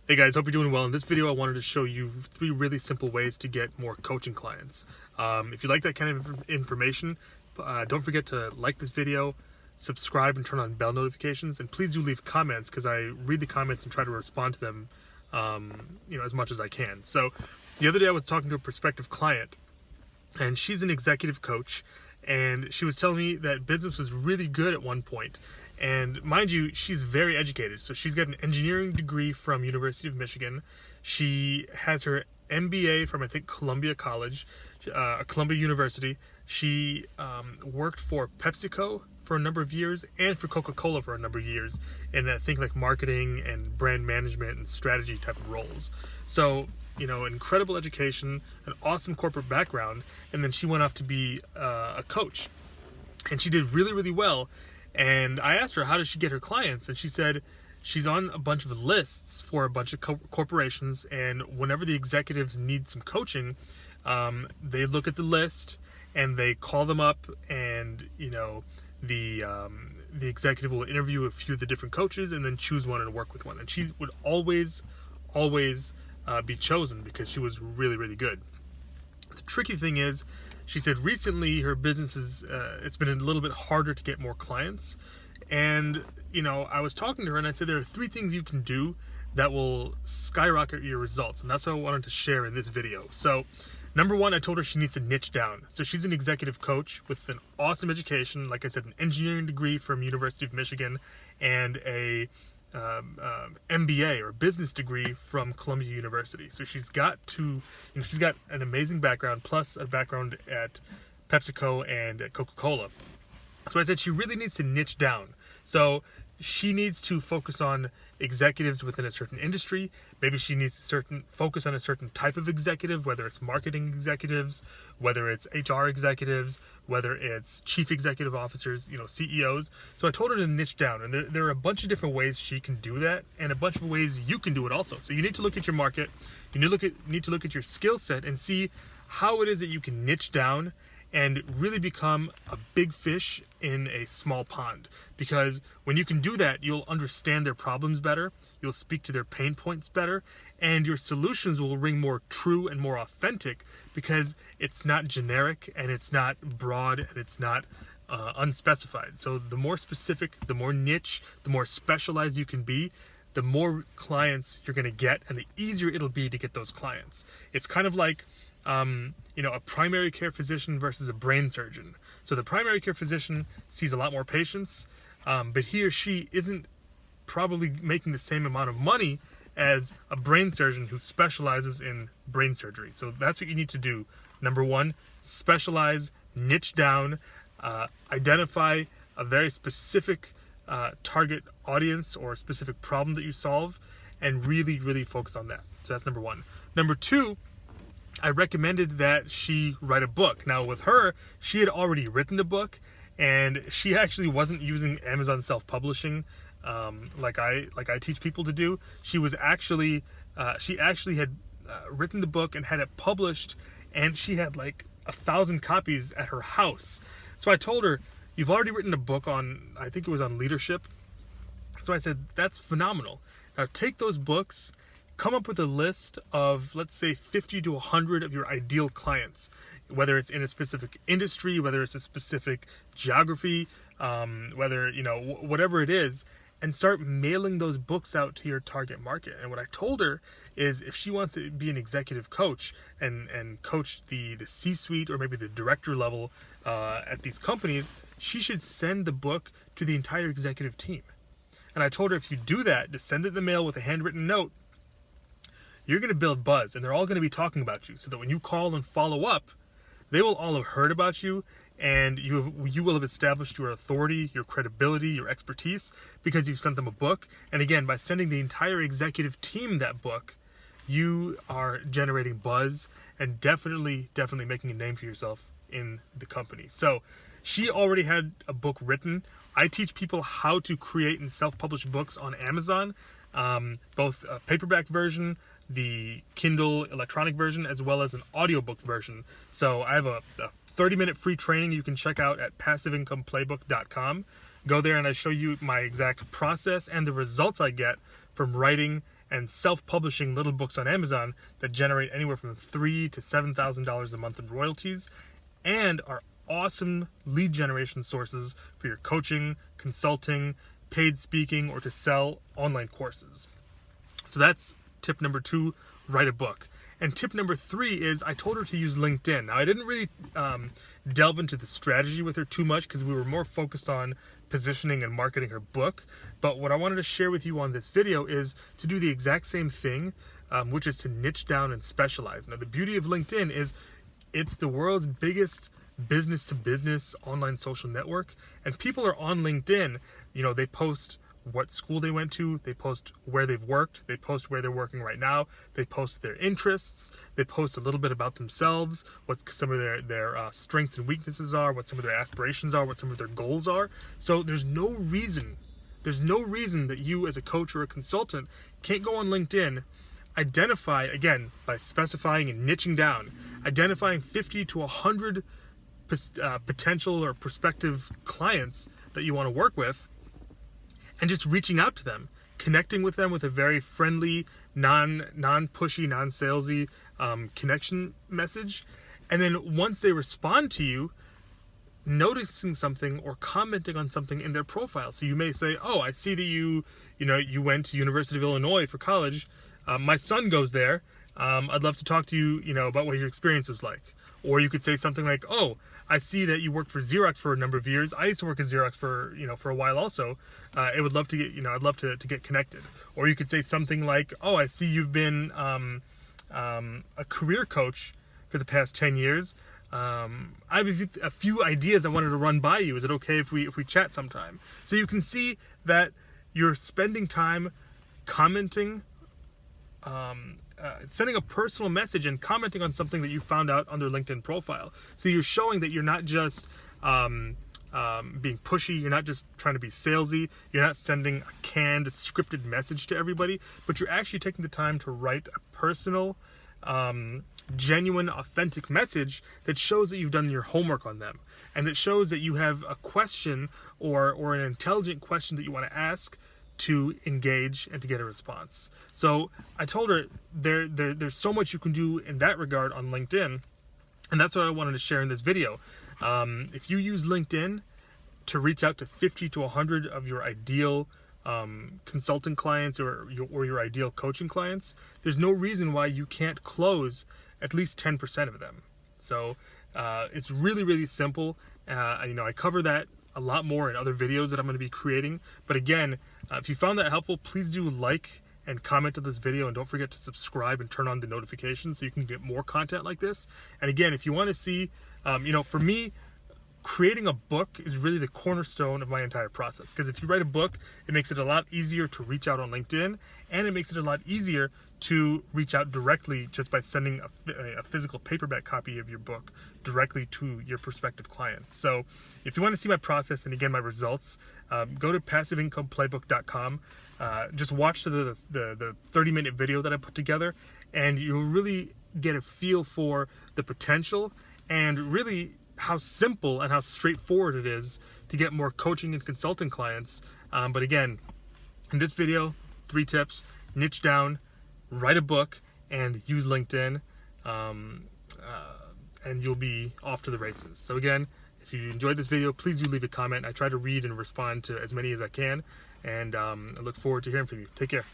Hey guys, hope you're doing well. In this video, I wanted to show you 3 really simple ways to get more coaching clients. If you like that kind of information, don't forget to like this video, subscribe, and turn on bell notifications. And please do leave comments because I read the comments and try to respond to them, as much as I can. So the other day I was talking to a prospective client, and she's an executive coach, and she was telling me that business was really good at one point. And mind you, she's very educated. So she's got an engineering degree from University of Michigan. She has her MBA from, I think, Columbia University. She worked for PepsiCo for a number of years and for Coca-Cola for a number of years, and I think like marketing and brand management and strategy type of roles. So, incredible education, an awesome corporate background, and then she went off to be a coach. And she did really, really well. And I asked her, how does she get her clients? And she said she's on a bunch of lists for a bunch of corporations, and whenever the executives need some coaching, they look at the list and they call them up, and the executive will interview a few of the different coaches and then choose one and work with one. And she would always be chosen because she was really, really good. The tricky thing is, she said recently her business is, it's been a little bit harder to get more clients. And, I was talking to her and I said there are 3 things you can do that will skyrocket your results. And that's what I wanted to share in this video. So, number 1, I told her she needs to niche down. So she's an executive coach with an awesome education. Like I said, an engineering degree from University of Michigan and a MBA or business degree from Columbia University. So she's got she's got an amazing background, plus a background at PepsiCo and at Coca-Cola. So I said she really needs to niche down. So she needs to focus on executives within a certain industry. Maybe she needs to focus on a certain type of executive, whether it's marketing executives, whether it's HR executives, whether it's chief executive officers, CEOs. So I told her to niche down, and there are a bunch of different ways she can do that, and a bunch of ways you can do it also. So you need to look at your market, you need to look at your skill set and see how it is that you can niche down and really become a big fish in a small pond. Because when you can do that, you'll understand their problems better, you'll speak to their pain points better, and your solutions will ring more true and more authentic because it's not generic and it's not broad and it's not unspecified. So the more specific, the more niche, the more specialized you can be, the more clients you're going to get, and the easier it'll be to get those clients. It's kind of like a primary care physician versus a brain surgeon. So the primary care physician sees a lot more patients, but he or she isn't probably making the same amount of money as a brain surgeon who specializes in brain surgery. So that's what you need to do. Number 1, specialize, niche down, identify a very specific target audience or a specific problem that you solve, and really, really focus on that. So that's number 1. Number 2, I recommended that she write a book. Now with her, she had already written a book, and she actually wasn't using Amazon self-publishing like I teach people to do. She actually had written the book and had it published, and she had like 1,000 copies at her house. So I told her, you've already written a book on, I think it was on leadership. So I said, that's phenomenal. Now take those books, come up with a list of, let's say, 50 to 100 of your ideal clients, whether it's in a specific industry, whether it's a specific geography, whether, whatever it is, and start mailing those books out to your target market. And what I told her is, if she wants to be an executive coach and coach the C-suite or maybe the director level at these companies, she should send the book to the entire executive team. And I told her, if you do that, just send it in the mail with a handwritten note, you're going to build buzz, and they're all going to be talking about you, so that when you call and follow up, they will all have heard about you, and you will have established your authority, your credibility, your expertise, because you've sent them a book. And again, by sending the entire executive team that book, you are generating buzz and definitely making a name for yourself in the company. So she already had a book written. I teach people how to create and self-publish books on Amazon, both a paperback version, the Kindle electronic version, as well as an audiobook version. So I have a 30-minute free training you can check out at passiveincomeplaybook.com. Go there and I show you my exact process and the results I get from writing and self-publishing little books on Amazon that generate anywhere from $3,000 to $7,000 a month in royalties, and are awesome lead generation sources for your coaching, consulting, paid speaking, or to sell online courses. So that's tip number 2, write a book. And tip number 3 is I told her to use LinkedIn. Now, I didn't really delve into the strategy with her too much because we were more focused on positioning and marketing her book. But what I wanted to share with you on this video is to do the exact same thing, which is to niche down and specialize. Now, the beauty of LinkedIn is it's the world's biggest business-to-business online social network, and people are on LinkedIn. You know, they post what school they went to, they post where they've worked, they post where they're working right now, they post their interests, they post a little bit about themselves, what some of their strengths and weaknesses are, what some of their aspirations are, what some of their goals are. So there's no reason that you as a coach or a consultant can't go on LinkedIn, identify, again, by specifying and niching down, identifying 50 to 100 potential or prospective clients that you want to work with, and just reaching out to them, connecting with them with a very friendly, non-pushy, non-salesy connection message. And then once they respond to you, noticing something or commenting on something in their profile. So you may say, oh, I see that you went to University of Illinois for college. My son goes there. I'd love to talk to you, about what your experience was like. Or you could say something like, oh, I see that you worked for Xerox for a number of years. I used to work at Xerox for a while also. I would love to get, I'd love to get connected. Or you could say something like, oh, I see you've been a career coach for the past 10 years. I have a few ideas I wanted to run by you. Is it okay if we chat sometime? So you can see that you're spending time commenting, sending a personal message and commenting on something that you found out on their LinkedIn profile. So you're showing that you're not just being pushy, you're not just trying to be salesy, you're not sending a canned, scripted message to everybody, but you're actually taking the time to write a personal, genuine, authentic message that shows that you've done your homework on them, and that shows that you have a question or an intelligent question that you want to ask to engage and to get a response. So I told her there's so much you can do in that regard on LinkedIn, and that's what I wanted to share in this video. If you use LinkedIn to reach out to 50 to 100 of your ideal consulting clients or your ideal coaching clients, there's no reason why you can't close at least 10% of them. So it's really, really simple. I cover that a lot more in other videos that I'm going to be creating. But again, if you found that helpful, please do like and comment on this video, and don't forget to subscribe and turn on the notifications so you can get more content like this. And again, if you want to see, for me, creating a book is really the cornerstone of my entire process, because if you write a book, it makes it a lot easier to reach out on LinkedIn, and it makes it a lot easier to reach out directly just by sending a physical paperback copy of your book directly to your prospective clients. So if you want to see my process and again my results, go to passiveincomeplaybook.com. Just watch the 30-minute video that I put together, and you'll really get a feel for the potential and really how simple and how straightforward it is to get more coaching and consulting clients. But again, in this video, 3 tips: niche down, write a book, and use LinkedIn, and you'll be off to the races. So again, if you enjoyed this video, please do leave a comment. I try to read and respond to as many as I can, and I look forward to hearing from you. Take care.